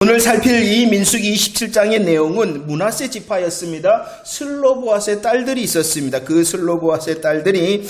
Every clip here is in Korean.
오늘 살필 이 민수기 27장의 내용은 므낫세 지파였습니다. 슬로보앗의 딸들이 있었습니다. 그 슬로보앗의 딸들이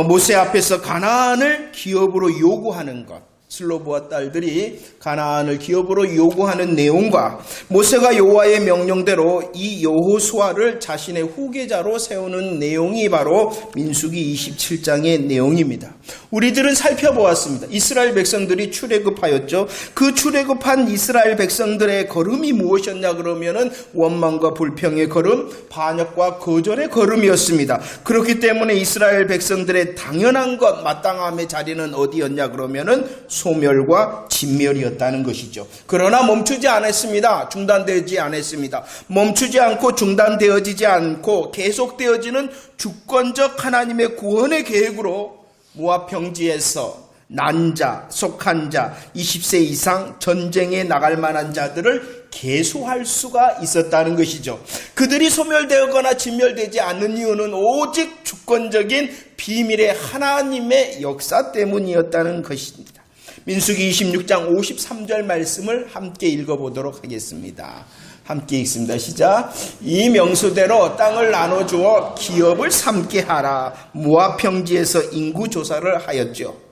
모세 앞에서 가나안을 기업으로 요구하는 것, 슬로보앗 딸들이 가나안을 기업으로 요구하는 내용과 모세가 여호와의 명령대로 이 여호수아를 자신의 후계자로 세우는 내용이 바로 민수기 27장의 내용입니다. 우리들은 살펴보았습니다. 이스라엘 백성들이 출애굽하였죠. 그 출애굽한 이스라엘 백성들의 걸음이 무엇이었냐 그러면은 원망과 불평의 걸음, 반역과 거절의 걸음이었습니다. 그렇기 때문에 이스라엘 백성들의 당연한 것, 마땅함의 자리는 어디였냐 그러면은 소멸과 진멸이었다는 것이죠. 그러나 멈추지 않았습니다. 중단되지 않았습니다. 멈추지 않고 중단되어지지 않고 계속되어지는 주권적 하나님의 구원의 계획으로 모압 평지에서 난 자, 속한 자, 20세 이상 전쟁에 나갈 만한 자들을 계수할 수가 있었다는 것이죠. 그들이 소멸되거나 진멸되지 않는 이유는 오직 주권적인 비밀의 하나님의 역사 때문이었다는 것입니다. 민수기 26장 53절 말씀을 함께 읽어보도록 하겠습니다. 함께 읽습니다. 시작. 이 명수대로 땅을 나눠주어 기업을 삼게 하라. 모압 평지에서 인구 조사를 하였죠.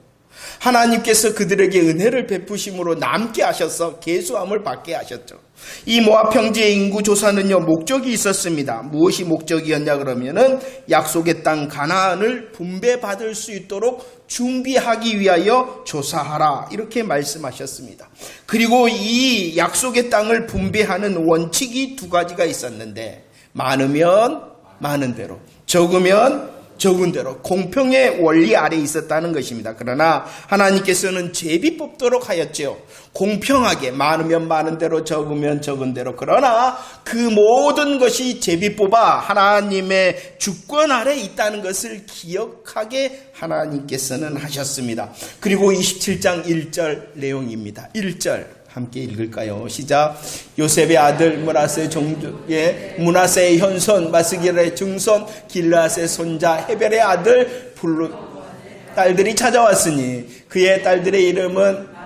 하나님께서 그들에게 은혜를 베푸심으로 남게 하셔서 계수함을 받게 하셨죠. 이 모압 평지의 인구 조사는요, 목적이 있었습니다. 무엇이 목적이었냐 그러면은 약속의 땅 가나안을 분배받을 수 있도록 준비하기 위하여 조사하라, 이렇게 말씀하셨습니다. 그리고 이 약속의 땅을 분배하는 원칙이 두 가지가 있었는데, 많으면 많은 대로, 적으면 적은 대로 공평의 원리 아래 있었다는 것입니다. 그러나 하나님께서는 제비 뽑도록 하였죠. 공평하게 많으면 많은 대로, 적으면 적은 대로. 그러나 그 모든 것이 제비 뽑아 하나님의 주권 아래 있다는 것을 기억하게 하나님께서는 하셨습니다. 그리고 27장 1절 내용입니다. 1절 함께 읽을까요? 시작. 요셉의 아들 므낫세의 종족의 므낫세의 현손 마스길의 증손 길르앗의 손자 헤벨의 아들 블루 딸들이 찾아왔으니 그의 딸들의 이름은,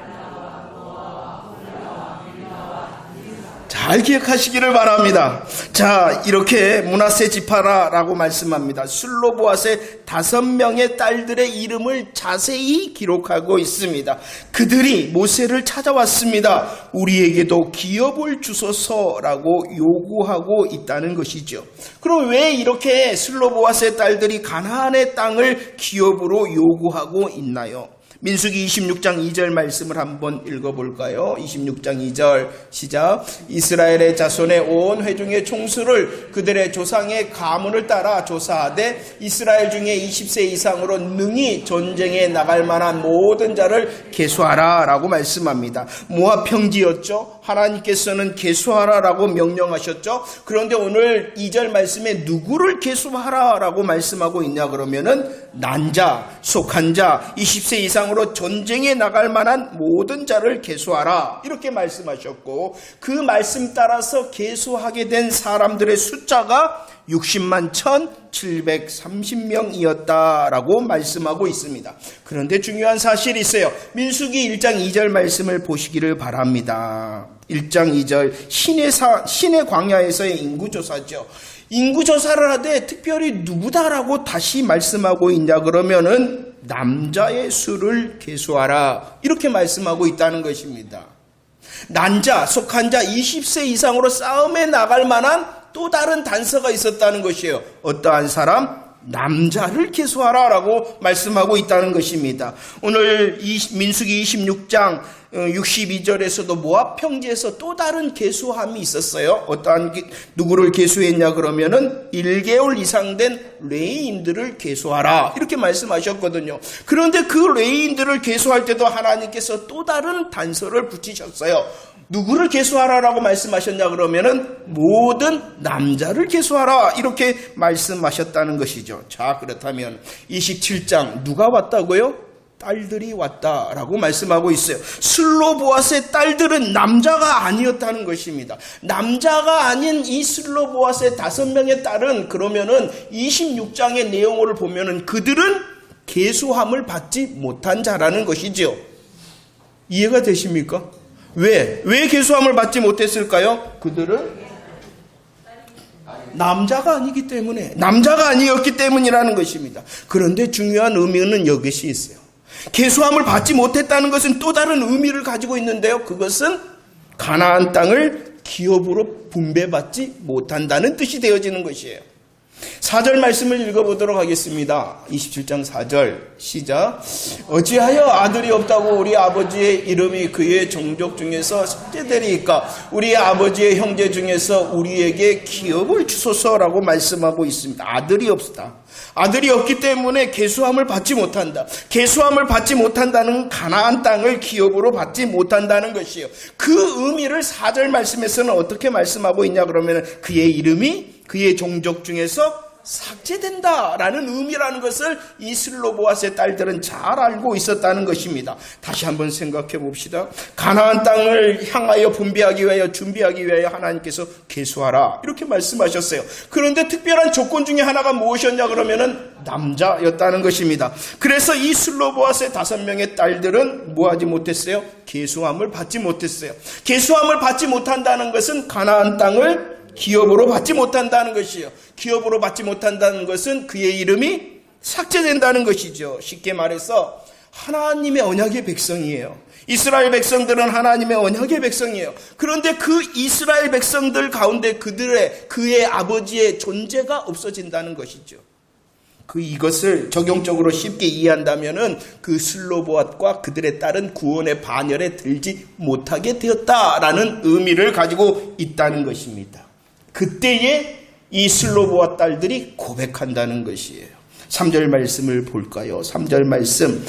잘 기억하시기를 바랍니다. 자, 이렇게 므낫세 지파라고 말씀합니다. 슬로보앗의 5명의 딸들의 이름을 자세히 기록하고 있습니다. 그들이 모세를 찾아왔습니다. 우리에게도 기업을 주소서라고 요구하고 있다는 것이죠. 그럼 왜 이렇게 슬로보앗의 딸들이 가나안의 땅을 기업으로 요구하고 있나요? 민수기 26장 2절 말씀을 한번 읽어볼까요? 26장 2절 시작. 이스라엘의 자손의 온 회중의 총수를 그들의 조상의 가문을 따라 조사하되 이스라엘 중에 20세 이상으로 능히 전쟁에 나갈 만한 모든 자를 계수하라 라고 말씀합니다. 모압 평지였죠. 하나님께서는 계수하라 라고 명령하셨죠. 그런데 오늘 2절 말씀에 누구를 계수하라 라고 말씀하고 있냐 그러면은 난자, 속한 자, 20세 이상으로 전쟁에 나갈 만한 모든 자를 계수하라, 이렇게 말씀하셨고, 그 말씀 따라서 계수하게 된 사람들의 숫자가 60만 1,730명이었다라고 말씀하고 있습니다. 그런데 중요한 사실이 있어요. 민수기 1장 2절 말씀을 보시기를 바랍니다. 1장 2절 신의 광야에서의 인구조사죠. 인구조사를 하되 특별히 누구다라고 다시 말씀하고 있냐 그러면은 남자의 수를 계수하라, 이렇게 말씀하고 있다는 것입니다. 난자, 속한 자, 20세 이상으로 싸움에 나갈 만한 또 다른 단서가 있었다는 것이에요. 어떠한 사람? 남자를 계수하라 라고 말씀하고 있다는 것입니다. 오늘 민수기 26장 62절에서도 모압 평지에서 또 다른 계수함이 있었어요. 누구를 계수했냐 그러면은 1개월 이상 된 레위인들을 계수하라, 이렇게 말씀하셨거든요. 그런데 그 레위인들을 계수할 때도 하나님께서 또 다른 단서를 붙이셨어요. 누구를 계수하라라고 말씀하셨냐 그러면은 모든 남자를 계수하라, 이렇게 말씀하셨다는 것이죠. 자, 그렇다면 27장 누가 왔다고요? 딸들이 왔다라고 말씀하고 있어요. 슬로보앗의 딸들은 남자가 아니었다는 것입니다. 남자가 아닌 이 슬로보앗의 5명의 딸은 그러면은 26장의 내용을 보면은 그들은 계수함을 받지 못한 자라는 것이죠. 이해가 되십니까? 왜 계수함을 받지 못했을까요? 그들은 남자가 아니기 때문에, 남자가 아니었기 때문이라는 것입니다. 그런데 중요한 의미는 이것이 있어요. 계수함을 받지 못했다는 것은 또 다른 의미를 가지고 있는데요. 그것은 가나안 땅을 기업으로 분배받지 못한다는 뜻이 되어지는 것이에요. 4절 말씀을 읽어보도록 하겠습니다. 27장 4절 시작. 어찌하여 아들이 없다고 우리 아버지의 이름이 그의 종족 중에서 삭제되리이까? 우리 아버지의 형제 중에서 우리에게 기업을 주소서라고 말씀하고 있습니다. 아들이 없다. 아들이 없기 때문에 계수함을 받지 못한다. 계수함을 받지 못한다는 가나안 땅을 기업으로 받지 못한다는 것이에요. 그 의미를 4절 말씀에서는 어떻게 말씀하고 있냐 그러면 그의 이름이 그의 종족 중에서 삭제된다라는 의미라는 것을 이 슬로보앗의 딸들은 잘 알고 있었다는 것입니다. 다시 한번 생각해 봅시다. 가나안 땅을 향하여 분배하기 위하여 준비하기 위하여 하나님께서 계수하라 이렇게 말씀하셨어요. 그런데 특별한 조건 중에 하나가 무엇이었냐 그러면은 남자였다는 것입니다. 그래서 이 슬로보앗의 5명의 딸들은 뭐하지 못했어요? 계수함을 받지 못했어요. 계수함을 받지 못한다는 것은 가나안 땅을 기업으로 받지 못한다는 것이요. 기업으로 받지 못한다는 것은 그의 이름이 삭제된다는 것이죠. 쉽게 말해서 하나님의 언약의 백성이에요. 이스라엘 백성들은 하나님의 언약의 백성이에요. 그런데 그 이스라엘 백성들 가운데 그의 아버지의 존재가 없어진다는 것이죠. 이것을 적용적으로 쉽게 이해한다면은 그 슬로보앗과 그들의 딸은 구원의 반열에 들지 못하게 되었다라는 의미를 가지고 있다는 것입니다. 그때에 이 슬로보앗 딸들이 고백한다는 것이에요. 3절 말씀을 볼까요? 3절 말씀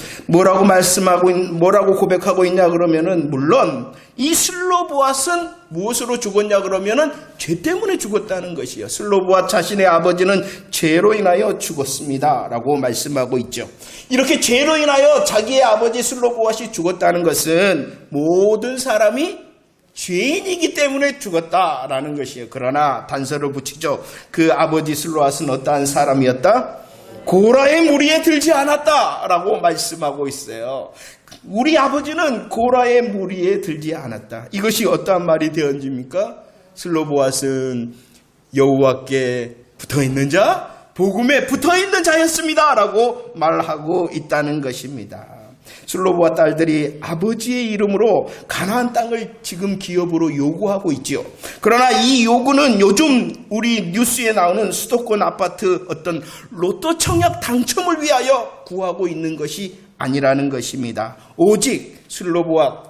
뭐라고 고백하고 있냐 그러면은 물론 이 슬로보앗은 무엇으로 죽었냐 그러면은 죄 때문에 죽었다는 것이에요. 슬로보앗 자신의 아버지는 죄로 인하여 죽었습니다라고 말씀하고 있죠. 이렇게 죄로 인하여 자기의 아버지 슬로보앗이 죽었다는 것은 모든 사람이 죄인이기 때문에 죽었다라는 것이에요. 그러나 단서를 붙이죠. 그 아버지 슬로보앗은 어떠한 사람이었다? 고라의 무리에 들지 않았다라고 말씀하고 있어요. 우리 아버지는 고라의 무리에 들지 않았다. 이것이 어떠한 말이 되어집니까? 슬로보앗은 여호와께 붙어있는 자, 복음에 붙어있는 자였습니다 라고 말하고 있다는 것입니다. 슬로보앗 딸들이 아버지의 이름으로 가나안 땅을 지금 기업으로 요구하고 있죠. 그러나 이 요구는 요즘 우리 뉴스에 나오는 수도권 아파트 어떤 로또 청약 당첨을 위하여 구하고 있는 것이 아니라는 것입니다. 오직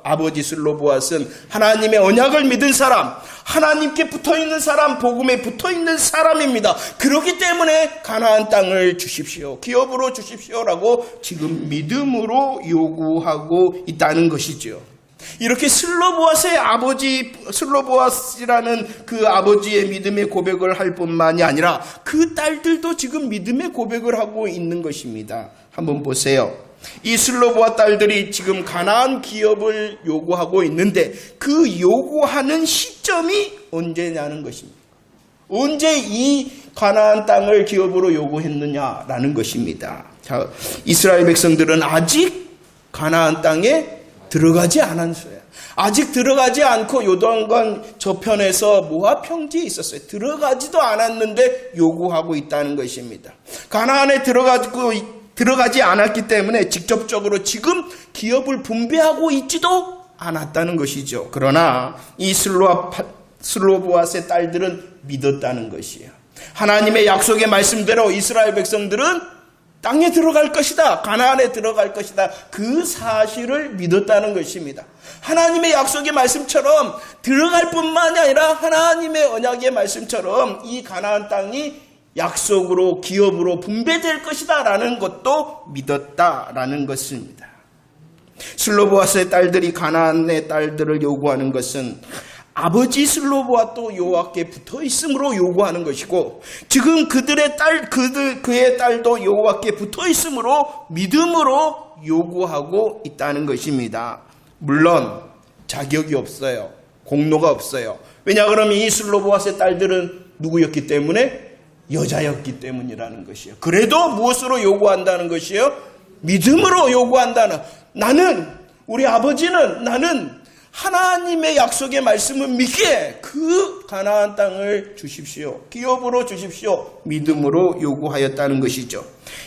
아버지 슬로보앗은 하나님의 언약을 믿은 사람, 하나님께 붙어있는 사람, 복음에 붙어있는 사람입니다. 그렇기 때문에 가나안 땅을 주십시오, 기업으로 주십시오라고 지금 믿음으로 요구하고 있다는 것이죠. 이렇게 슬로보앗이라는 그 아버지의 믿음의 고백을 할 뿐만이 아니라 그 딸들도 지금 믿음의 고백을 하고 있는 것입니다. 한번 보세요. 이 슬로보앗 딸들이 지금 가나안 기업을 요구하고 있는데 그 요구하는 시점이 언제냐는 것입니다. 언제 이 가나안 땅을 기업으로 요구했느냐라는 것입니다. 자, 이스라엘 백성들은 아직 가나안 땅에 들어가지 않았어요. 아직 들어가지 않고 요단강 저편에서 모압 평지에 있었어요. 들어가지도 않았는데 요구하고 있다는 것입니다. 가나안에 들어가지 않았기 때문에 직접적으로 지금 기업을 분배하고 있지도 않았다는 것이죠. 그러나 이 슬로보앗의 딸들은 믿었다는 것이에요. 하나님의 약속의 말씀대로 이스라엘 백성들은 땅에 들어갈 것이다, 가나안에 들어갈 것이다, 그 사실을 믿었다는 것입니다. 하나님의 약속의 말씀처럼 들어갈 뿐만이 아니라 하나님의 언약의 말씀처럼 이 가나안 땅이 약속으로 기업으로 분배될 것이다 라는 것도 믿었다라는 것입니다. 슬로보앗의 딸들이 가나안의 딸들을 요구하는 것은 아버지 슬로보앗도 여호와께 붙어 있음으로 요구하는 것이고, 지금 그의 딸도 여호와께 붙어 있음으로 믿음으로 요구하고 있다는 것입니다. 물론 자격이 없어요. 공로가 없어요. 왜냐 그러면 이 슬로보앗의 딸들은 누구였기 때문에? 여자였기 때문이라는 것이에요. 그래도 무엇으로 요구한다는 것이에요? 믿음으로 요구한다는, 우리 아버지는 나는 하나님의 약속의 말씀을 믿기에 그 가나안 땅을 주십시오. 기업으로 주십시오. 믿음으로 요구하였다는 것이죠.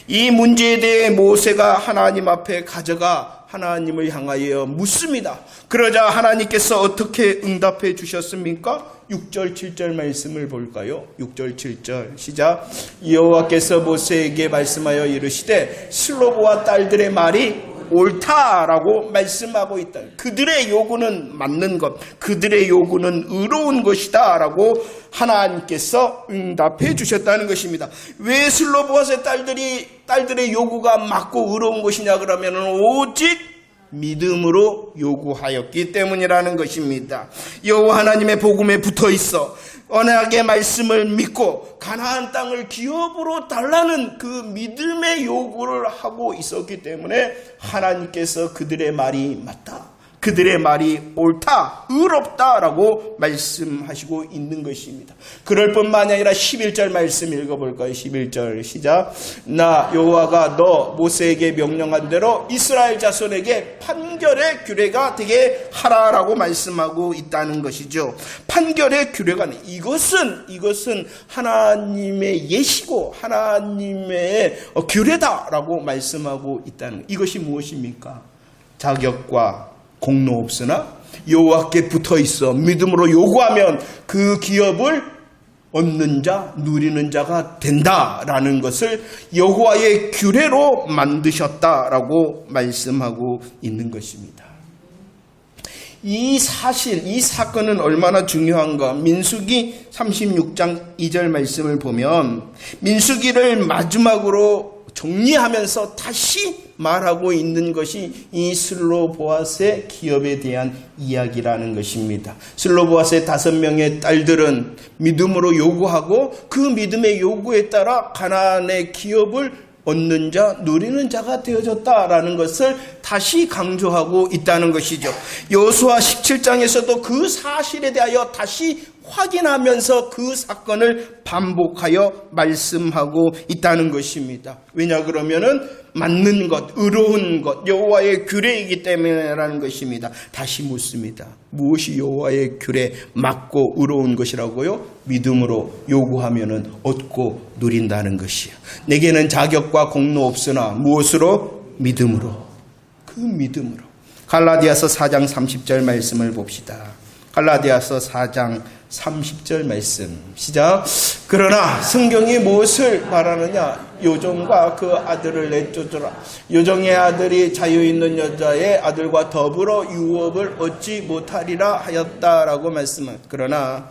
이 문제에 대해 모세가 하나님 앞에 가져가 하나님을 향하여 묻습니다. 그러자 하나님께서 어떻게 응답해 주셨습니까? 6절 7절 말씀을 볼까요? 6절 7절 시작. 여호와께서 모세에게 말씀하여 이르시되 슬로보와 딸들의 말이 옳다라고 말씀하고 있다. 그들의 요구는 맞는 것, 그들의 요구는 의로운 것이다 라고 하나님께서 응답해 주셨다는 것입니다. 왜 슬로보아스의 딸들의 요구가 맞고 의로운 것이냐 그러면 오직 믿음으로 요구하였기 때문이라는 것입니다. 여호와 하나님의 복음에 붙어 있어 언약의 말씀을 믿고 가나안 땅을 기업으로 달라는 그 믿음의 요구를 하고 있었기 때문에 하나님께서 그들의 말이 맞다, 그들의 말이 옳다, 의롭다라고 말씀하시고 있는 것입니다. 그럴 뿐만 아니라 11절 말씀 읽어볼까요? 11절 시작. 나 여호와가 너 모세에게 명령한 대로 이스라엘 자손에게 판결의 규례가 되게 하라라고 말씀하고 있다는 것이죠. 판결의 규례가 이것은 하나님의 예시고 하나님의 규례다라고 말씀하고 있다는 이것이 무엇입니까? 자격과 공로 없으나 여호와께 붙어 있어 믿음으로 요구하면 그 기업을 얻는 자, 누리는 자가 된다라는 것을 여호와의 규례로 만드셨다라고 말씀하고 있는 것입니다. 이 사실, 이 사건은 얼마나 중요한가? 민수기 36장 2절 말씀을 보면 민수기를 마지막으로 정리하면서 다시 말하고 있는 것이 이 슬로보아스의 기업에 대한 이야기라는 것입니다. 슬로보아스의 5명의 딸들은 믿음으로 요구하고 그 믿음의 요구에 따라 가나안의 기업을 얻는 자, 누리는 자가 되어졌다라는 것을 다시 강조하고 있다는 것이죠. 여호수아 17장에서도 그 사실에 대하여 다시 확인하면서 그 사건을 반복하여 말씀하고 있다는 것입니다. 왜냐 그러면은 맞는 것, 의로운 것, 여호와의 규례이기 때문이라는 것입니다. 다시 묻습니다. 무엇이 여호와의 규례 맞고 의로운 것이라고요? 믿음으로 요구하면은 얻고 누린다는 것이요. 내게는 자격과 공로 없으나 무엇으로? 믿음으로. 그 믿음으로. 갈라디아서 4장 30절 말씀을 봅시다. 갈라디아서 4장 30절 말씀 시작. 그러나 성경이 무엇을 말하느냐? 요정과 그 아들을 내쫓으라. 요정의 아들이 자유있는 여자의 아들과 더불어 유업을 얻지 못하리라 하였다라고 말씀합니다. 그러나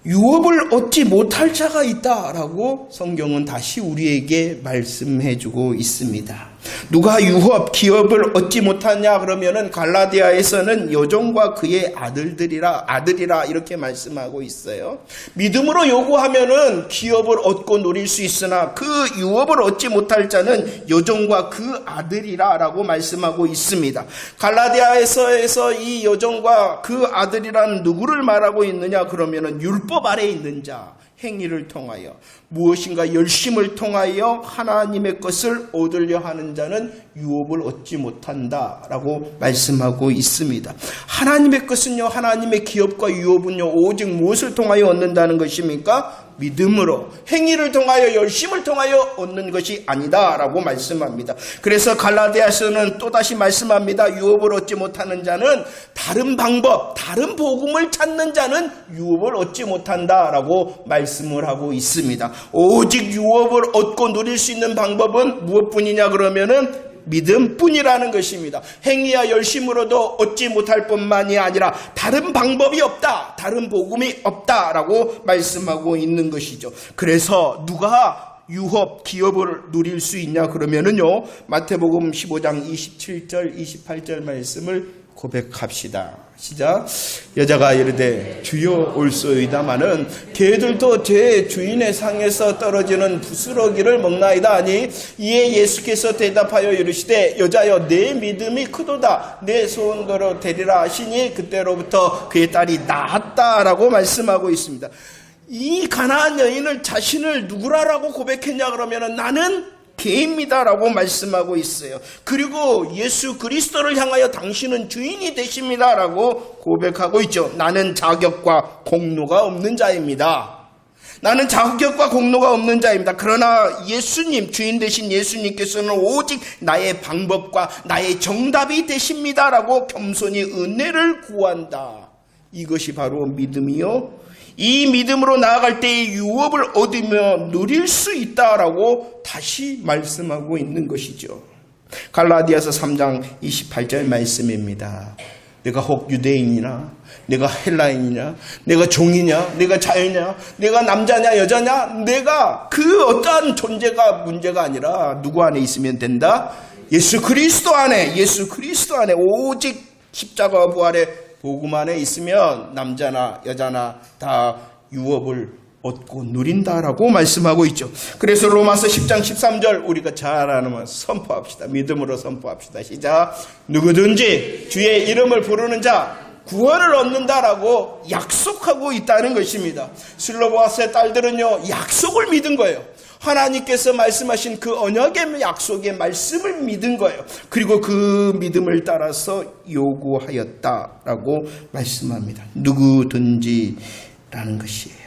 유업을 얻지 못할 자가 있다라고 성경은 다시 우리에게 말씀해주고 있습니다. 누가 유업, 기업을 얻지 못하냐 그러면은 갈라디아에서는 여종과 그의 아들이라 이렇게 말씀하고 있어요. 믿음으로 요구하면은 기업을 얻고 누릴 수 있으나 그 유업을 얻지 못할 자는 여종과 그 아들이라라고 말씀하고 있습니다. 갈라디아에서 이 여종과 그 아들이란 누구를 말하고 있느냐 그러면은 율법 아래에 있는 자, 행위를 통하여 무엇인가 열심을 통하여 하나님의 것을 얻으려 하는 자는 유업을 얻지 못한다라고 말씀하고 있습니다. 하나님의 것은요, 하나님의 기업과 유업은요, 오직 무엇을 통하여 얻는다는 것입니까? 믿음으로, 행위를 통하여 열심을 통하여 얻는 것이 아니다라고 말씀합니다. 그래서 갈라디아서는 또다시 말씀합니다. 유업을 얻지 못하는 자는 다른 방법, 다른 복음을 찾는 자는 유업을 얻지 못한다라고 말씀을 하고 있습니다. 오직 유업을 얻고 누릴 수 있는 방법은 무엇뿐이냐 그러면은 믿음뿐이라는 것입니다. 행위와 열심으로도 얻지 못할 뿐만이 아니라 다른 방법이 없다, 다른 복음이 없다라고 말씀하고 있는 것이죠. 그래서 누가 유업, 기업을 누릴 수 있냐 그러면은요, 마태복음 15장 27절, 28절 말씀을 고백합시다. 시작. 여자가 이르되 주여 올소이다마는 개들도 제 주인의 상에서 떨어지는 부스러기를 먹나이다 하니, 이에 예수께서 대답하여 이르시되 여자여 내 믿음이 크도다, 내 소원대로 되리라 하시니 그때로부터 그의 딸이 나았다라고 말씀하고 있습니다. 이 가나안 여인을 자신을 누구라고 고백했냐 그러면은 나는 개입니다라고 말씀하고 있어요. 그리고 예수 그리스도를 향하여 당신은 주인이 되십니다라고 고백하고 있죠. 나는 자격과 공로가 없는 자입니다. 나는 자격과 공로가 없는 자입니다. 그러나 예수님, 주인 되신 예수님께서는 오직 나의 방법과 나의 정답이 되십니다라고 겸손히 은혜를 구한다. 이것이 바로 믿음이요. 이 믿음으로 나아갈 때의 유업을 얻으며 누릴 수 있다라고 다시 말씀하고 있는 것이죠. 갈라디아서 3장 28절 말씀입니다. 내가 혹 유대인이나 내가 헬라인이냐, 내가 종이냐, 내가 자유냐, 내가 남자냐 여자냐, 내가 그 어떠한 존재가 문제가 아니라 누구 안에 있으면 된다? 예수 그리스도 안에 오직 십자가와 부활의 복음 안에 있으면 남자나 여자나 다 유업을 얻고 누린다라고 말씀하고 있죠. 그래서 로마서 10장 13절 우리가 잘 아는 선포합시다. 믿음으로 선포합시다. 시작. 누구든지 주의 이름을 부르는 자 구원을 얻는다라고 약속하고 있다는 것입니다. 슬로보아스의 딸들은요, 약속을 믿은 거예요. 하나님께서 말씀하신 그 언약의 약속의 말씀을 믿은 거예요. 그리고 그 믿음을 따라서 요구하였다라고 말씀합니다. 누구든지라는 것이에요.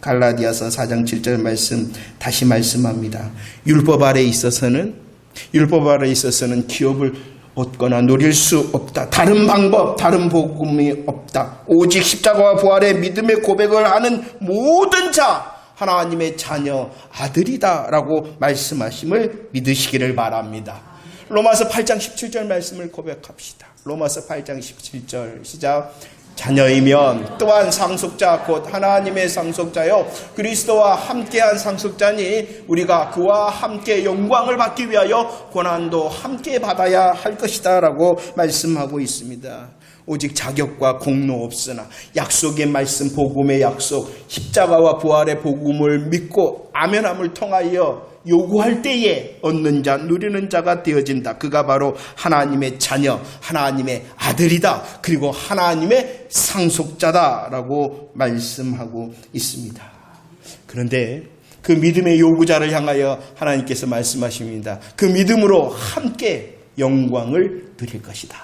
갈라디아서 4장 7절 말씀 다시 말씀합니다. 율법 아래 있어서는 기업을 얻거나 누릴 수 없다. 다른 방법, 다른 복음이 없다. 오직 십자가와 부활의 믿음의 고백을 하는 모든 자 하나님의 자녀 아들이다라고 말씀하심을 믿으시기를 바랍니다. 로마서 8장 17절 말씀을 고백합시다. 로마서 8장 17절 시작. 자녀이면 또한 상속자 곧 하나님의 상속자요 그리스도와 함께한 상속자니 우리가 그와 함께 영광을 받기 위하여 고난도 함께 받아야 할 것이다 라고 말씀하고 있습니다. 오직 자격과 공로 없으나 약속의 말씀 복음의 약속 십자가와 부활의 복음을 믿고 아멘함을 통하여 요구할 때에 얻는 자, 누리는 자가 되어진다. 그가 바로 하나님의 자녀, 하나님의 아들이다. 그리고 하나님의 상속자다라고 말씀하고 있습니다. 그런데 그 믿음의 요구자를 향하여 하나님께서 말씀하십니다. 그 믿음으로 함께 영광을 누릴 것이다.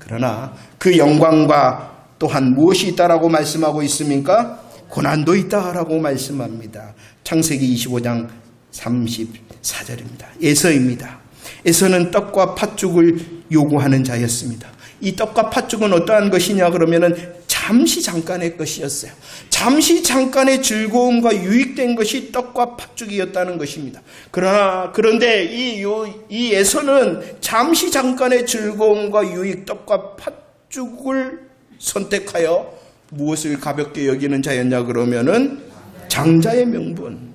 그러나 그 영광과 또한 무엇이 있다라고 말씀하고 있습니까? 고난도 있다라고 말씀합니다. 창세기 25장 34절입니다. 에서입니다. 에서는 떡과 팥죽을 요구하는 자였습니다. 이 떡과 팥죽은 어떠한 것이냐 그러면은 잠시 잠깐의 것이었어요. 잠시 잠깐의 즐거움과 유익된 것이 떡과 팥죽이었다는 것입니다. 그런데 이 에서는 잠시 잠깐의 즐거움과 유익, 떡과 팥죽을 선택하여 무엇을 가볍게 여기는 자였냐 그러면은 장자의 명분,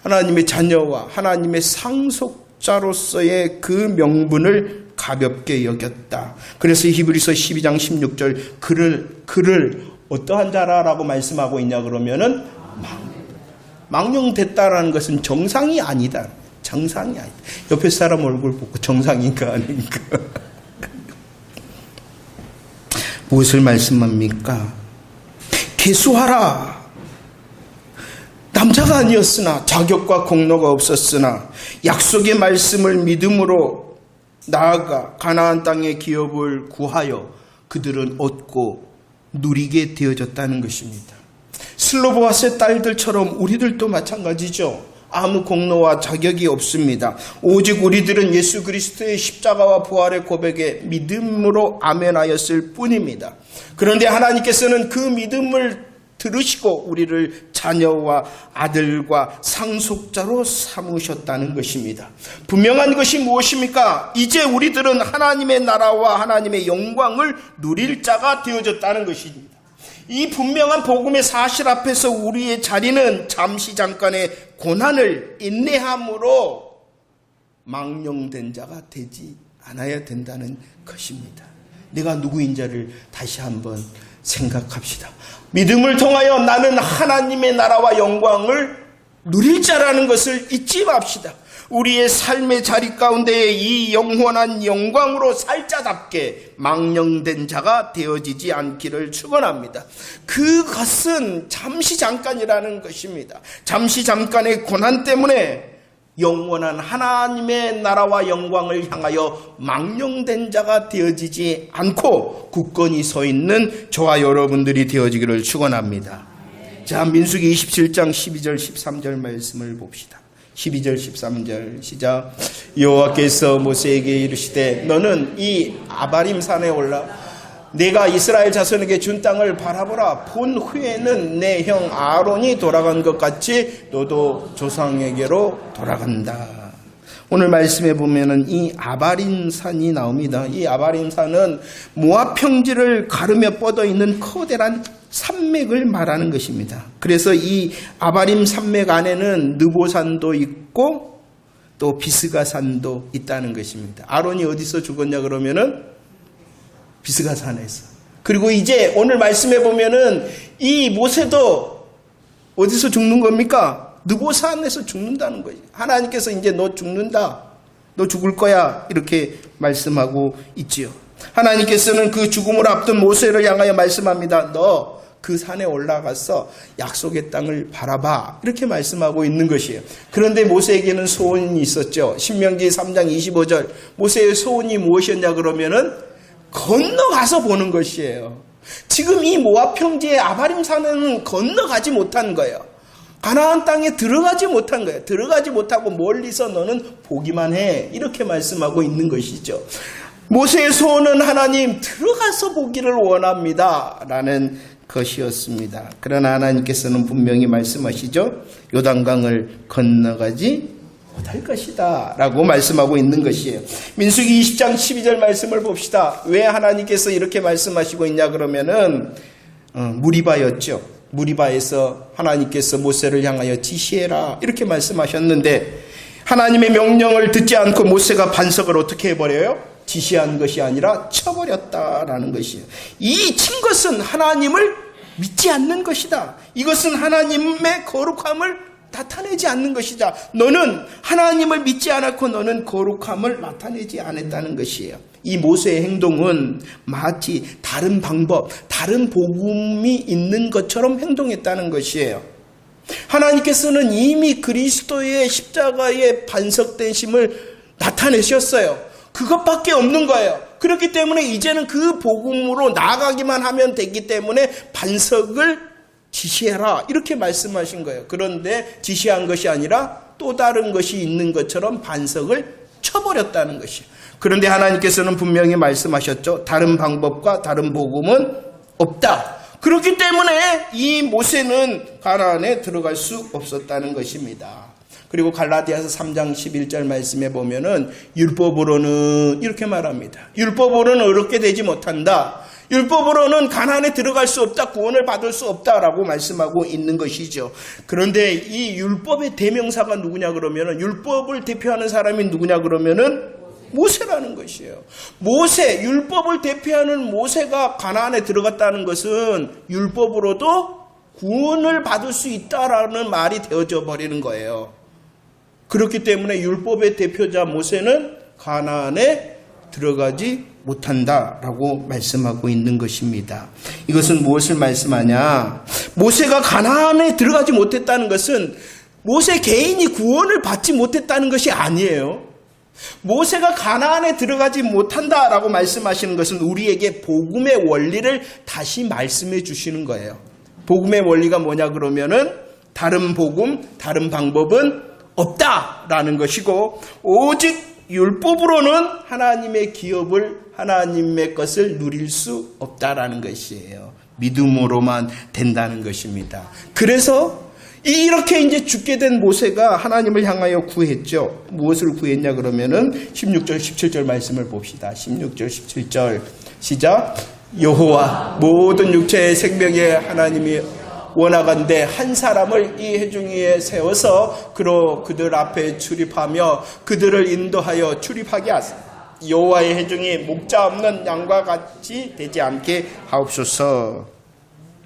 하나님의 자녀와 하나님의 상속자로서의 그 명분을 가볍게 여겼다. 그래서 히브리서 12장 16절 그를 어떠한 자라라고 말씀하고 있냐 그러면은 망령됐다라는 것은 정상이 아니다. 정상이 아니다. 옆에 사람 얼굴 보고 정상인가 아닌가. 무엇을 말씀합니까? 계수하라. 남자가 아니었으나 자격과 공로가 없었으나 약속의 말씀을 믿음으로 나아가 가나안 땅의 기업을 구하여 그들은 얻고 누리게 되어졌다는 것입니다. 슬로보아스의 딸들처럼 우리들도 마찬가지죠. 아무 공로와 자격이 없습니다. 오직 우리들은 예수 그리스도의 십자가와 부활의 고백에 믿음으로 아멘하였을 뿐입니다. 그런데 하나님께서는 그 믿음을 들으시고 우리를 자녀와 아들과 상속자로 삼으셨다는 것입니다. 분명한 것이 무엇입니까? 이제 우리들은 하나님의 나라와 하나님의 영광을 누릴 자가 되어졌다는 것입니다. 이 분명한 복음의 사실 앞에서 우리의 자리는 잠시 잠깐의 고난을 인내함으로 망령된 자가 되지 않아야 된다는 것입니다. 내가 누구인지를 다시 한번 생각합시다. 믿음을 통하여 나는 하나님의 나라와 영광을 누릴 자라는 것을 잊지 맙시다. 우리의 삶의 자리 가운데에 이 영원한 영광으로 살 자답게 망령된 자가 되어지지 않기를 축원합니다. 그것은 잠시 잠깐이라는 것입니다. 잠시 잠깐의 고난 때문에 영원한 하나님의 나라와 영광을 향하여 망령된 자가 되어지지 않고 굳건히 서 있는 저와 여러분들이 되어지기를 축원합니다. 자, 민수기 27장 12절 13절 말씀을 봅시다. 12절 13절 시작. 여호와께서 모세에게 이르시되 너는 이 아바림 산에 올라 내가 이스라엘 자손에게 준 땅을 바라보라. 본 후에는 내 형 아론이 돌아간 것 같이 너도 조상에게로 돌아간다. 오늘 말씀에 보면은 이 아바림 산이 나옵니다. 이 아바림 산은 모압 평지를 가르며 뻗어 있는 커다란 산맥을 말하는 것입니다. 그래서 이 아바림 산맥 안에는 느보산도 있고 또 비스가산도 있다는 것입니다. 아론이 어디서 죽었냐 그러면은 비스가산에서. 그리고 이제 오늘 말씀해 보면은 이 모세도 어디서 죽는 겁니까? 느보산에서 죽는다는 거예요. 하나님께서 이제 너 죽는다. 너 죽을 거야. 이렇게 말씀하고 있지요. 하나님께서는 그 죽음을 앞둔 모세를 향하여 말씀합니다. 너 그 산에 올라가서 약속의 땅을 바라봐. 이렇게 말씀하고 있는 것이에요. 그런데 모세에게는 소원이 있었죠. 신명기 3장 25절. 모세의 소원이 무엇이었냐 그러면은 건너가서 보는 것이에요. 지금 이 모압 평지의 아바림 산은 건너가지 못한 거예요. 가나안 땅에 들어가지 못한 거예요. 들어가지 못하고 멀리서 너는 보기만 해. 이렇게 말씀하고 있는 것이죠. 모세의 소원은 하나님 들어가서 보기를 원합니다. 라는 것이었습니다. 그러나 하나님께서는 분명히 말씀하시죠. 요단강을 건너가지 못할 것이다 라고 말씀하고 있는 것이에요. 민수기 20장 12절 말씀을 봅시다. 왜 하나님께서 이렇게 말씀하시고 있냐 그러면은 무리바였죠. 무리바에서 하나님께서 모세를 향하여 지시해라 이렇게 말씀하셨는데 하나님의 명령을 듣지 않고 모세가 반석을 어떻게 해버려요? 지시한 것이 아니라 쳐버렸다라는 것이에요. 이 친 것은 하나님을 믿지 않는 것이다. 이것은 하나님의 거룩함을 나타내지 않는 것이다. 너는 하나님을 믿지 않았고 너는 거룩함을 나타내지 않았다는 것이에요. 이 모세의 행동은 마치 다른 방법, 다른 복음이 있는 것처럼 행동했다는 것이에요. 하나님께서는 이미 그리스도의 십자가의 반석되심을 나타내셨어요. 그것밖에 없는 거예요. 그렇기 때문에 이제는 그 복음으로 나아가기만 하면 되기 때문에 반석을 지시해라 이렇게 말씀하신 거예요. 그런데 지시한 것이 아니라 또 다른 것이 있는 것처럼 반석을 쳐버렸다는 것이에요. 그런데 하나님께서는 분명히 말씀하셨죠. 다른 방법과 다른 복음은 없다. 그렇기 때문에 이 모세는 가나안에 들어갈 수 없었다는 것입니다. 그리고 갈라디아서 3장 11절 말씀에 보면은 율법으로는 이렇게 말합니다. 율법으로는 어렵게 되지 못한다. 율법으로는 가나안에 들어갈 수 없다. 구원을 받을 수 없다라고 말씀하고 있는 것이죠. 그런데 이 율법의 대명사가 누구냐 그러면은 율법을 대표하는 사람이 누구냐 그러면은 모세라는 것이에요. 모세, 율법을 대표하는 모세가 가나안에 들어갔다는 것은 율법으로도 구원을 받을 수 있다라는 말이 되어져 버리는 거예요. 그렇기 때문에 율법의 대표자 모세는 가나안에 들어가지 못한다라고 말씀하고 있는 것입니다. 이것은 무엇을 말씀하냐? 모세가 가나안에 들어가지 못했다는 것은 모세 개인이 구원을 받지 못했다는 것이 아니에요. 모세가 가나안에 들어가지 못한다라고 말씀하시는 것은 우리에게 복음의 원리를 다시 말씀해 주시는 거예요. 복음의 원리가 뭐냐 그러면은 다른 복음, 다른 방법은 없다라는 것이고 오직 율법으로는 하나님의 기업을 하나님의 것을 누릴 수 없다라는 것이에요. 믿음으로만 된다는 것입니다. 그래서 이렇게 이제 죽게 된 모세가 하나님을 향하여 구했죠. 무엇을 구했냐 그러면은 16절 17절 말씀을 봅시다. 16절 17절 시작. 여호와 모든 육체의 생명의 하나님이 원하건대 한 사람을 이 회중 위에 세워서 그들 앞에 출입하며 그들을 인도하여 출입하게 하소서. 여호와의 회중이 목자 없는 양과 같이 되지 않게 하옵소서.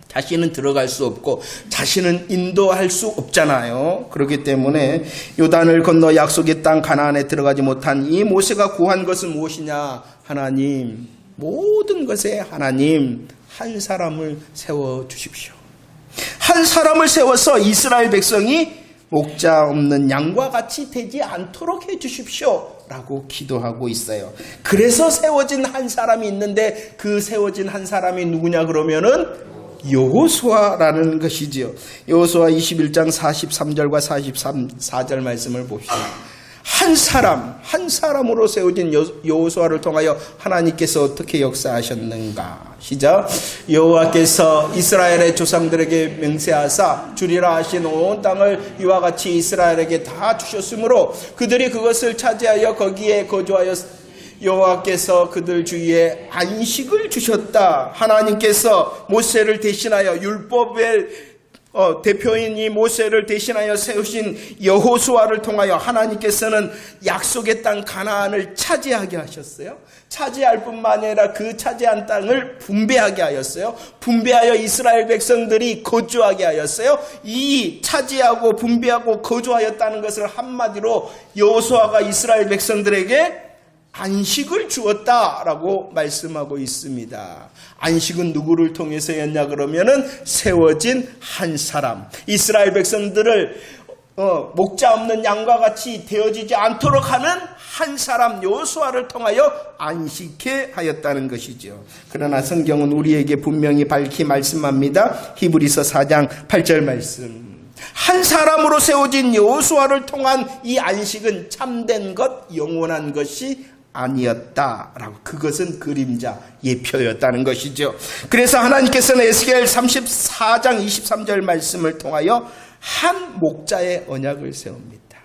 자신은 들어갈 수 없고 자신은 인도할 수 없잖아요. 그렇기 때문에 요단을 건너 약속의 땅 가나안에 들어가지 못한 이 모세가 구한 것은 무엇이냐? 하나님, 모든 것에 하나님 한 사람을 세워 주십시오. 한 사람을 세워서 이스라엘 백성이 목자 없는 양과 같이 되지 않도록 해주십시오 라고 기도하고 있어요. 그래서 세워진 한 사람이 있는데 그 세워진 한 사람이 누구냐 그러면은 여호수아라는 것이지요. 여호수아 21장 43절과 44절 말씀을 봅시다. 한 사람으로 세워진 여호수아를 통하여 하나님께서 어떻게 역사하셨는가. 시작. 여호와께서 이스라엘의 조상들에게 맹세하사 주리라 하신 온 땅을 이와 같이 이스라엘에게 다 주셨으므로 그들이 그것을 차지하여 거기에 거주하여 여호와께서 그들 주위에 안식을 주셨다. 하나님께서 모세를 대신하여 율법의 대표인 이 모세를 대신하여 세우신 여호수아를 통하여 하나님께서는 약속의 땅 가나안을 차지하게 하셨어요. 차지할 뿐만 아니라 그 차지한 땅을 분배하게 하였어요. 분배하여 이스라엘 백성들이 거주하게 하였어요. 이 차지하고 분배하고 거주하였다는 것을 한마디로 여호수아가 이스라엘 백성들에게 안식을 주었다라고 말씀하고 있습니다. 안식은 누구를 통해서였냐 그러면은 세워진 한 사람, 이스라엘 백성들을 목자 없는 양과 같이 되어지지 않도록 하는 한 사람 여호수아를 통하여 안식해 하였다는 것이죠. 그러나 성경은 우리에게 분명히 밝히 말씀합니다. 히브리서 4장 8절 말씀. 한 사람으로 세워진 여호수아를 통한 이 안식은 참된 것, 영원한 것이 아니었다라고. 그것은 그림자, 예표였다는 것이죠. 그래서 하나님께서는 에스겔 34장 23절 말씀을 통하여 한 목자의 언약을 세웁니다.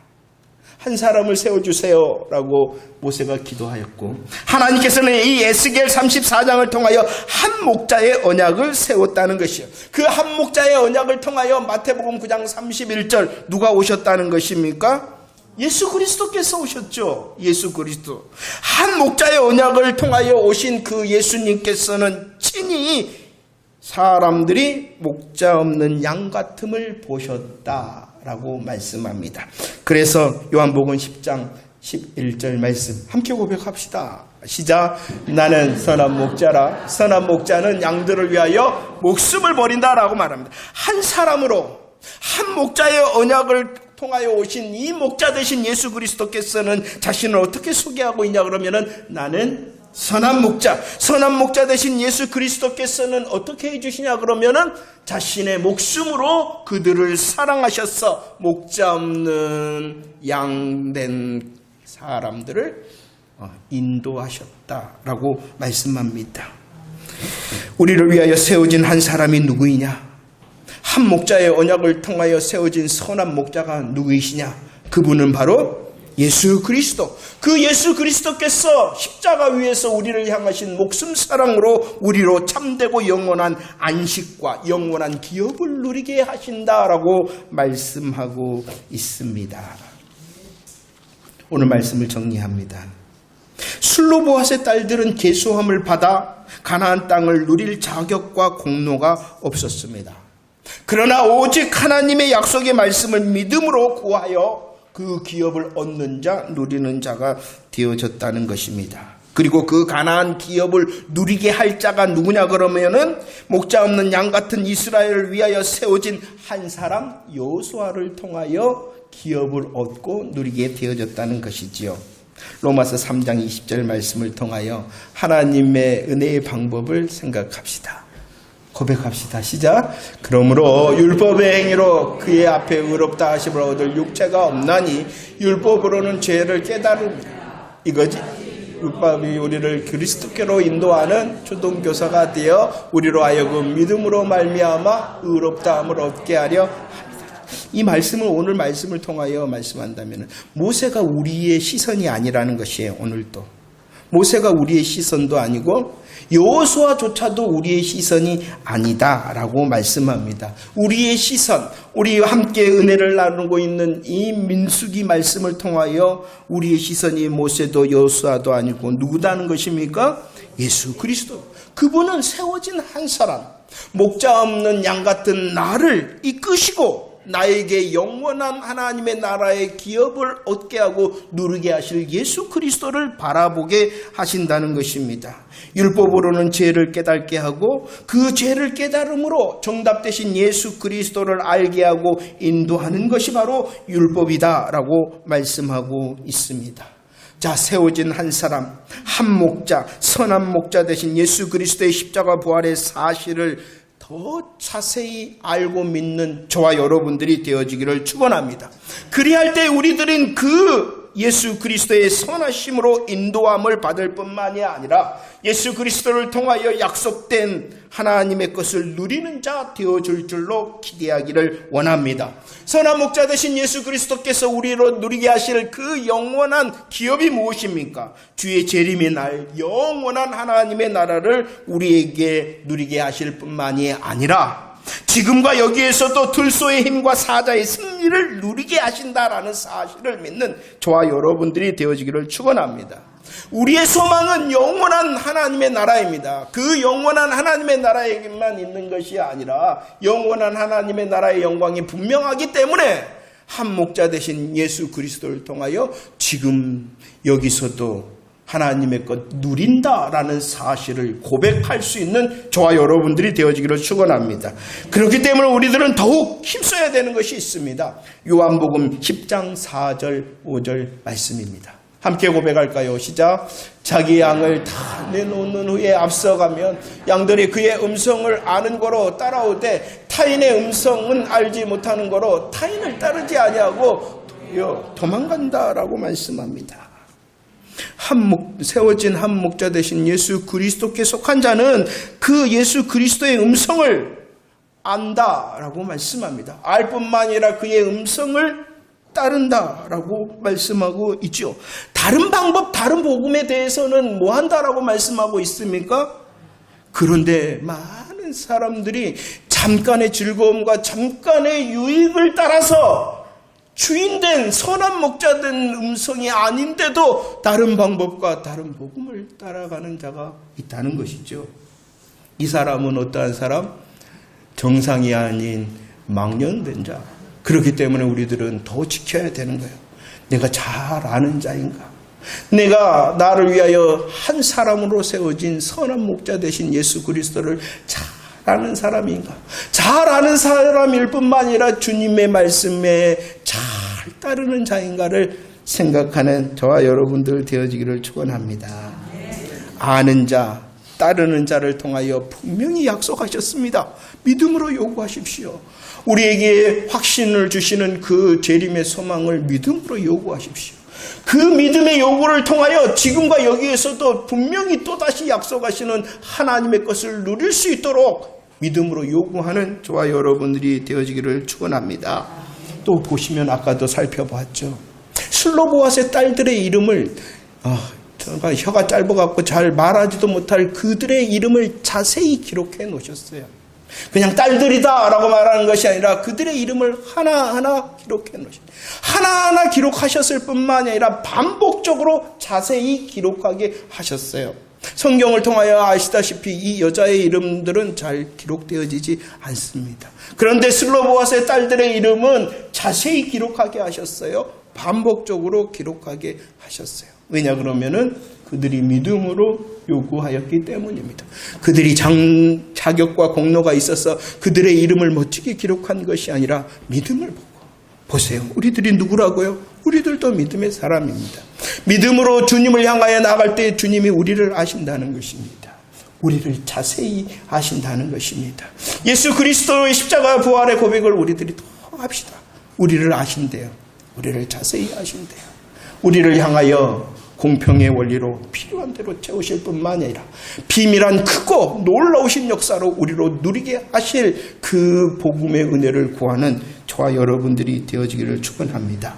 한 사람을 세워주세요라고 모세가 기도하였고, 하나님께서는 이 에스겔 34장을 통하여 한 목자의 언약을 세웠다는 것이요. 그 한 목자의 언약을 통하여 마태복음 9장 31절 누가 오셨다는 것입니까? 예수 그리스도께서 오셨죠. 예수 그리스도. 한 목자의 언약을 통하여 오신 그 예수님께서는 친히 사람들이 목자 없는 양 같음을 보셨다라고 말씀합니다. 그래서 요한복음 10장 11절 말씀 함께 고백합시다. 시작. 나는 선한 목자라. 선한 목자는 양들을 위하여 목숨을 버린다라고 말합니다. 한 사람으로 한 목자의 언약을 통하여 오신 이 목자 되신 예수 그리스도께서는 자신을 어떻게 소개하고 있냐 그러면은 나는 선한 목자 되신 예수 그리스도께서는 어떻게 해주시냐 그러면은 자신의 목숨으로 그들을 사랑하셔서 목자 없는 양된 사람들을 인도하셨다라고 말씀합니다. 우리를 위하여 세워진 한 사람이 누구이냐? 한 목자의 언약을 통하여 세워진 선한 목자가 누구이시냐? 그분은 바로 예수 그리스도. 그 예수 그리스도께서 십자가 위에서 우리를 향하신 목숨 사랑으로 우리로 참되고 영원한 안식과 영원한 기업을 누리게 하신다라고 말씀하고 있습니다. 오늘 말씀을 정리합니다. 슬로보앗의 딸들은 계수함을 받아 가나안 땅을 누릴 자격과 공로가 없었습니다. 그러나 오직 하나님의 약속의 말씀을 믿음으로 구하여 그 기업을 얻는 자, 누리는 자가 되어졌다는 것입니다. 그리고 그 가나안 기업을 누리게 할 자가 누구냐 그러면은 목자 없는 양 같은 이스라엘을 위하여 세워진 한 사람 여호수아를 통하여 기업을 얻고 누리게 되어졌다는 것이지요. 로마서 3장 20절 말씀을 통하여 하나님의 은혜의 방법을 생각합시다. 고백합시다. 시작. 그러므로 율법의 행위로 그의 앞에 의롭다 하심을 얻을 육체가 없나니 율법으로는 죄를 깨달음이다. 이거지. 율법이 우리를 그리스도께로 인도하는 초등교사가 되어 우리로 하여금 믿음으로 말미암아 의롭다함을 얻게 하려 합니다. 이 말씀을 오늘 말씀을 통하여 말씀한다면 모세가 우리의 시선이 아니라는 것이에요. 오늘도 모세가 우리의 시선도 아니고 여호수아조차도 우리의 시선이 아니다라고 말씀합니다. 우리의 시선, 우리와 함께 은혜를 나누고 있는 이 민수기 말씀을 통하여 우리의 시선이 모세도 여호수아도 아니고 누구다는 것입니까? 예수 그리스도. 그분은 세워진 한 사람, 목자 없는 양 같은 나를 이끄시고 나에게 영원한 하나님의 나라의 기업을 얻게 하고 누리게 하실 예수 그리스도를 바라보게 하신다는 것입니다. 율법으로는 죄를 깨닫게 하고 그 죄를 깨달음으로 정답 되신 예수 그리스도를 알게 하고 인도하는 것이 바로 율법이다라고 말씀하고 있습니다. 자, 세워진 한 사람, 한 목자, 선한 목자 되신 예수 그리스도의 십자가 부활의 사실을 더 자세히 알고 믿는 저와 여러분들이 되어지기를 축원합니다. 그리할 때 우리들은 그 예수 그리스도의 선하심으로 인도함을 받을 뿐만이 아니라 예수 그리스도를 통하여 약속된 하나님의 것을 누리는 자 되어줄 줄로 기대하기를 원합니다. 선한 목자 되신 예수 그리스도께서 우리로 누리게 하실 그 영원한 기업이 무엇입니까? 주의 재림의 날 영원한 하나님의 나라를 우리에게 누리게 하실 뿐만이 아니라 지금과 여기에서도 들소의 힘과 사자의 승리를 누리게 하신다라는 사실을 믿는 저와 여러분들이 되어지기를 축원합니다. 우리의 소망은 영원한 하나님의 나라입니다. 그 영원한 하나님의 나라에게만 있는 것이 아니라 영원한 하나님의 나라의 영광이 분명하기 때문에 한 목자 되신 예수 그리스도를 통하여 지금 여기서도 하나님의 것 누린다라는 사실을 고백할 수 있는 저와 여러분들이 되어지기를 축원합니다. 그렇기 때문에 우리들은 더욱 힘써야 되는 것이 있습니다. 요한복음 10장 4절 5절 말씀입니다. 함께 고백할까요? 시작. 자기 양을 다 내놓는 후에 앞서가면 양들이 그의 음성을 아는 거로 따라오되 타인의 음성은 알지 못하는 거로 타인을 따르지 아니하고 도망간다라고 말씀합니다. 세워진 한 목자 되신 예수 그리스도께 속한 자는 그 예수 그리스도의 음성을 안다라고 말씀합니다. 알 뿐만 아니라 그의 음성을 따른다라고 말씀하고 있죠. 다른 방법, 다른 복음에 대해서는 뭐 한다라고 말씀하고 있습니까? 그런데 많은 사람들이 잠깐의 즐거움과 잠깐의 유익을 따라서 주인된 선한 목자된 음성이 아닌데도 다른 방법과 다른 복음을 따라가는 자가 있다는 것이죠. 이 사람은 어떠한 사람? 정상이 아닌 망령된 자. 그렇기 때문에 우리들은 더 지켜야 되는 거예요. 내가 잘 아는 자인가? 내가 나를 위하여 한 사람으로 세워진 선한 목자 되신 예수 그리스도를 잘 아는 사람인가? 잘 아는 사람일 뿐만 아니라 주님의 말씀에 잘 따르는 자인가를 생각하는 저와 여러분들 되어지기를 축원합니다. 아는 자, 따르는 자를 통하여 분명히 약속하셨습니다. 믿음으로 요구하십시오. 우리에게 확신을 주시는 그 재림의 소망을 믿음으로 요구하십시오. 그 믿음의 요구를 통하여 지금과 여기에서도 분명히 또다시 약속하시는 하나님의 것을 누릴 수 있도록 믿음으로 요구하는 저와 여러분들이 되어지기를 축원합니다. 또 보시면 아까도 살펴봤죠. 슬로보아스의 딸들의 이름을 혀가 짧아갖고 잘 말하지도 못할 그들의 이름을 자세히 기록해 놓으셨어요. 그냥 딸들이다 라고 말하는 것이 아니라 그들의 이름을 하나하나 기록해 놓으셨어요. 하나하나 기록하셨을 뿐만 아니라 반복적으로 자세히 기록하게 하셨어요. 성경을 통하여 아시다시피 이 여자의 이름들은 잘 기록되어지지 않습니다. 그런데 슬로보아스의 딸들의 이름은 자세히 기록하게 하셨어요. 반복적으로 기록하게 하셨어요. 왜냐 그러면은 그들이 믿음으로 요구하였기 때문입니다. 그들이 자격과 공로가 있어서 그들의 이름을 멋지게 기록한 것이 아니라 믿음을 보고. 보세요. 우리들이 누구라고요? 우리들도 믿음의 사람입니다. 믿음으로 주님을 향하여 나갈 때 주님이 우리를 아신다는 것입니다. 우리를 자세히 아신다는 것입니다. 예수 그리스도의 십자가 부활의 고백을 우리들이 더 합시다. 우리를 아신대요. 우리를 자세히 아신대요. 우리를 향하여 공평의 원리로 필요한 대로 채우실 뿐만 아니라 비밀한 크고 놀라우신 역사로 우리로 누리게 하실 그 복음의 은혜를 구하는 저와 여러분들이 되어지기를 축원합니다.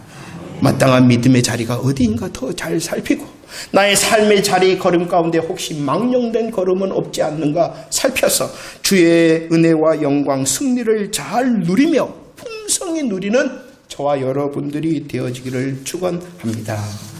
마땅한 믿음의 자리가 어디인가 더 잘 살피고 나의 삶의 자리 걸음 가운데 혹시 망령된 걸음은 없지 않는가 살펴서 주의 은혜와 영광 승리를 잘 누리며 풍성히 누리는 저와 여러분들이 되어지기를 축원합니다.